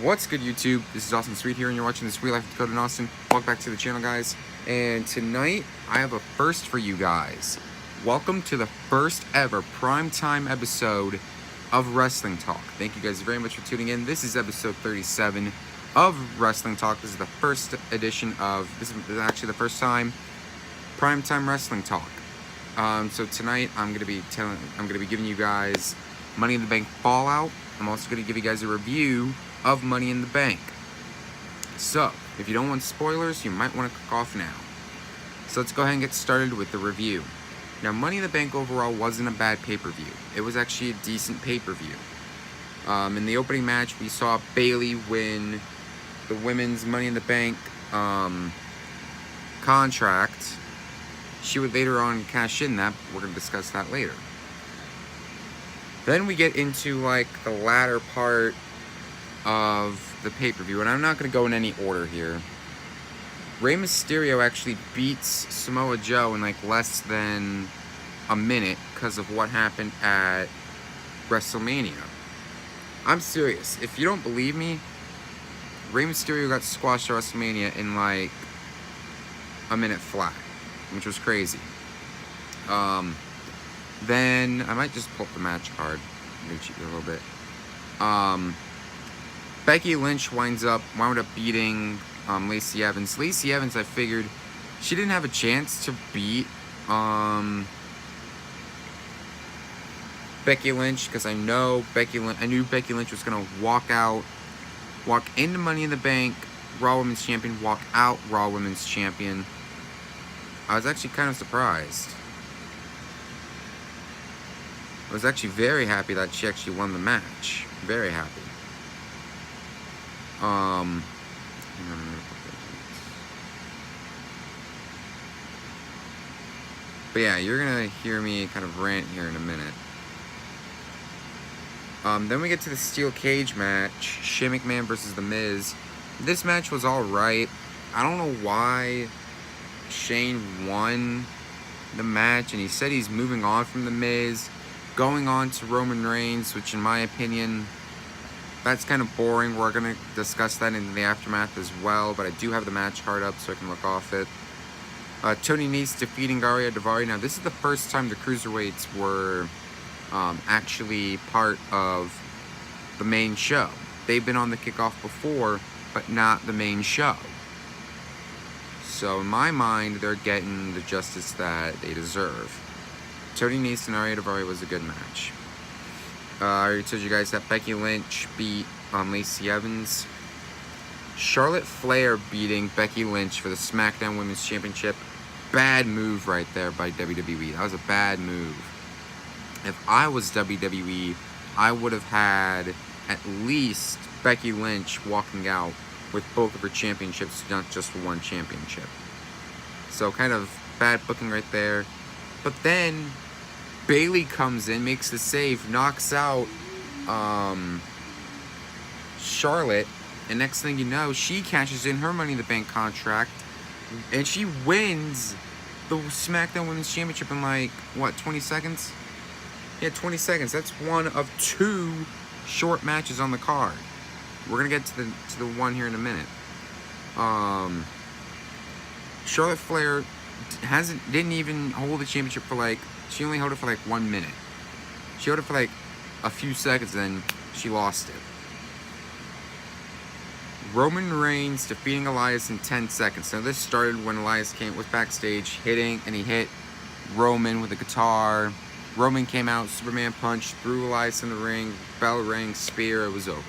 What's good, YouTube? This is Austin Sweet here, and you're watching this Real Life with Dakota and Austin. Welcome back to the channel, guys. And tonight, I have a first for you guys. Welcome to the first ever primetime episode of Wrestling Talk. Thank you guys very much for tuning in. This is episode 37 of Wrestling Talk. This is the first edition of, this is actually the first time primetime Wrestling Talk. So tonight, I'm gonna be giving you guys Money in the Bank Fallout. I'm also gonna give you guys a review of Money in the Bank. So, if you don't want spoilers, you might want to click off now. So let's go ahead and get started with the review. Now, Money in the Bank overall wasn't a bad pay-per-view. It was actually a decent pay-per-view. In the opening match, we saw Bayley win the women's Money in the Bank contract. She would later on cash in that. We're going to discuss that later. Then we get into like the latter part of the pay-per-view, and I'm not going to go in any order here. Rey Mysterio actually beats Samoa Joe in like less than a minute because of what happened at WrestleMania. I'm serious. If you don't believe me, Rey Mysterio got squashed at WrestleMania in like a minute flat, which was crazy. Then I might just pull up the match card, maybe cheat a little bit. Becky Lynch wound up beating Lacey Evans. Lacey Evans, I figured she didn't have a chance to beat Becky Lynch because I knew Becky Lynch was gonna walk into Money in the Bank, Raw Women's Champion, walk out Raw Women's Champion. I was actually kind of surprised. I was actually very happy that she actually won the match. Very happy. But yeah, you're gonna hear me kind of rant here in a minute. Then we get to the steel cage match, Shane McMahon versus The Miz. This match was alright. I don't know why Shane won the match, and he said he's moving on from The Miz, going on to Roman Reigns, which in my opinion, that's kind of boring. We're going to discuss that in the aftermath as well, but I do have the match card up so I can look off it. Tony Nese defeating Ariya Daivari. Now, this is the first time the Cruiserweights were actually part of the main show. They've been on the kickoff before, but not the main show. So, in my mind, they're getting the justice that they deserve. Tony Nese and Ariya Daivari was a good match. I already told you guys that Becky Lynch beat Lacey Evans. Charlotte Flair beating Becky Lynch for the SmackDown Women's Championship. Bad move right there by WWE. That was a bad move. If I was WWE, I would have had at least Becky Lynch walking out with both of her championships, not just one championship. So kind of bad booking right there. But then Bayley comes in, makes the save, knocks out Charlotte, and next thing you know, she cashes in her Money in the Bank contract, and she wins the SmackDown Women's Championship in like, what, 20 seconds? Yeah, 20 seconds. That's one of two short matches on the card. We're gonna get to the one here in a minute. Charlotte Flair didn't even hold the championship for like, she only held it for like 1 minute. She held it for like a few seconds, then she lost it. Roman Reigns defeating Elias in 10 seconds. Now this started when Elias was backstage hitting, and he hit Roman with a guitar. Roman came out, Superman punch, threw Elias in the ring, bell rang, spear, it was over.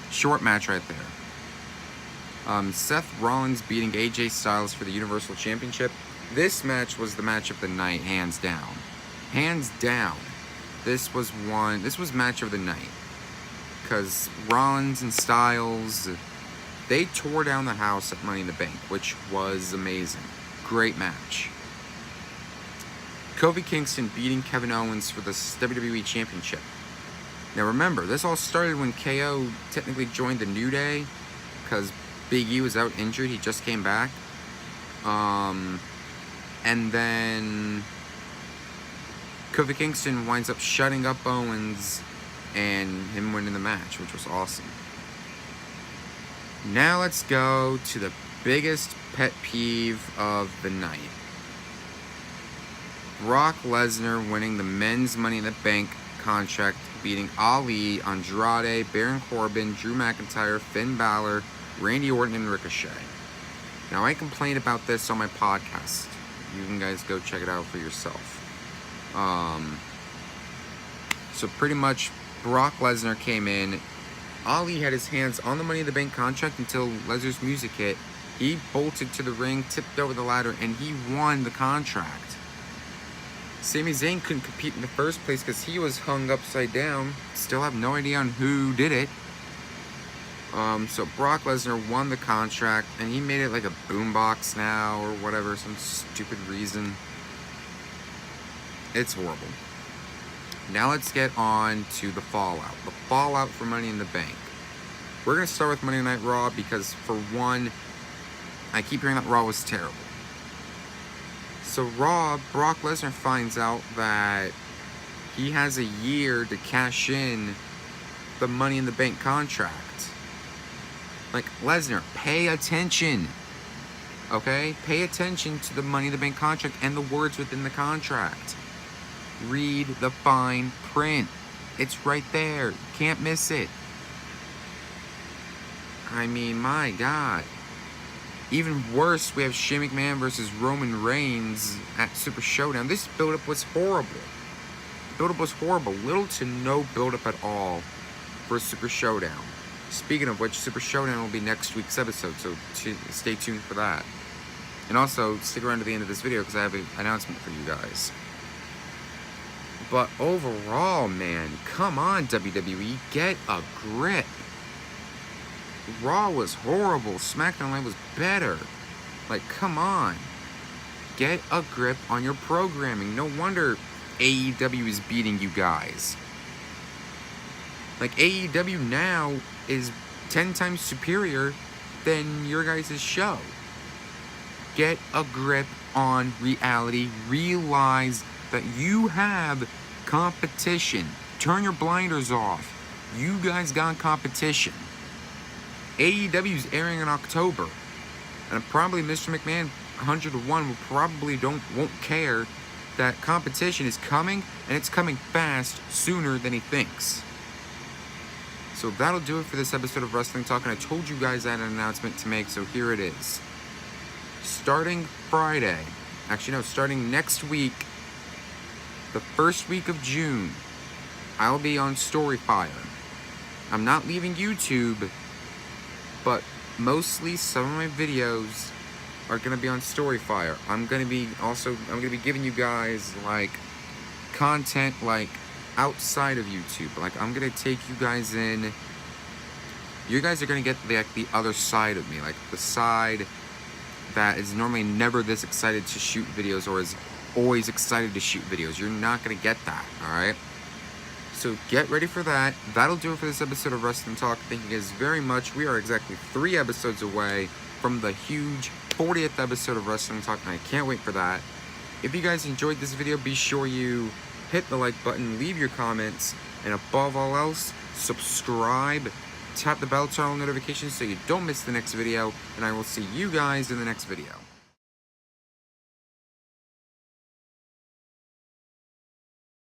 Short match right there. Seth Rollins beating AJ Styles for the Universal Championship. This match was the match of the night, hands down. Hands down. This was match of the night. Because Rollins and Styles, they tore down the house at Money in the Bank, which was amazing. Great match. Kofi Kingston beating Kevin Owens for the WWE Championship. Now remember, this all started when KO technically joined the New Day, because Big E was out injured, he just came back. And then Kofi Kingston winds up shutting up Owens and him winning the match, which was awesome. Now let's go to the biggest pet peeve of the night. Brock Lesnar winning the men's Money in the Bank contract, beating Ali, Andrade, Baron Corbin, Drew McIntyre, Finn Balor, Randy Orton, and Ricochet. Now, I complained about this on my podcast. You can guys go check it out for yourself. So pretty much, Brock Lesnar came in. Ali had his hands on the Money in the Bank contract until Lesnar's music hit. He bolted to the ring, tipped over the ladder, and he won the contract. Sami Zayn couldn't compete in the first place because he was hung upside down. Still have no idea on who did it. So Brock Lesnar won the contract, and he made it like a boombox now or whatever, some stupid reason. It's horrible. Now let's get on to the fallout. The fallout for Money in the Bank. We're going to start with Monday Night Raw because, for one, I keep hearing that Raw was terrible. So Raw, Brock Lesnar finds out that he has a year to cash in the Money in the Bank contract. Like, Lesnar, pay attention. Okay? Pay attention to the Money in the Bank contract and the words within the contract. Read the fine print. It's right there. You can't miss it. I mean, my God. Even worse, we have Shane McMahon versus Roman Reigns at Super Showdown. This build-up was horrible. Build-up was horrible. Little to no build-up at all for Super Showdown. Speaking of which, Super Showdown will be next week's episode, so stay tuned for that. And also, stick around to the end of this video because I have an announcement for you guys. But overall, man, come on, WWE, get a grip. Raw was horrible. SmackDown Live was better. Like, come on. Get a grip on your programming. No wonder AEW is beating you guys. Like, AEW now is 10 times superior than your guys' show. Get a grip on reality. Realize that you have competition. Turn your blinders off. You guys got competition. AEW is airing in October, and probably Mr. McMahon 100-1 will probably won't care that competition is coming, and it's coming fast sooner than he thinks. So that'll do it for this episode of Wrestling Talk, and I told you guys I had an announcement to make, so here it is. Starting Friday, actually no, starting next week, the first week of June, I'll be on Storyfire. I'm not leaving YouTube, but mostly some of my videos are going to be on Storyfire. I'm going to be giving you guys, like, content, like, outside of YouTube. Like, I'm going to take you guys in. You guys are going to get, the other side of me. Like, the side that is normally never this excited to shoot videos or is always excited to shoot videos. You're not going to get that, alright? So get ready for that. That'll do it for this episode of Wrestling Talk. Thank you guys very much. We are exactly 3 episodes away from the huge 40th episode of Wrestling Talk, and I can't wait for that. If you guys enjoyed this video, be sure you hit the like button, leave your comments, and above all else, subscribe, tap the bell to turn on notifications so you don't miss the next video, and I will see you guys in the next video.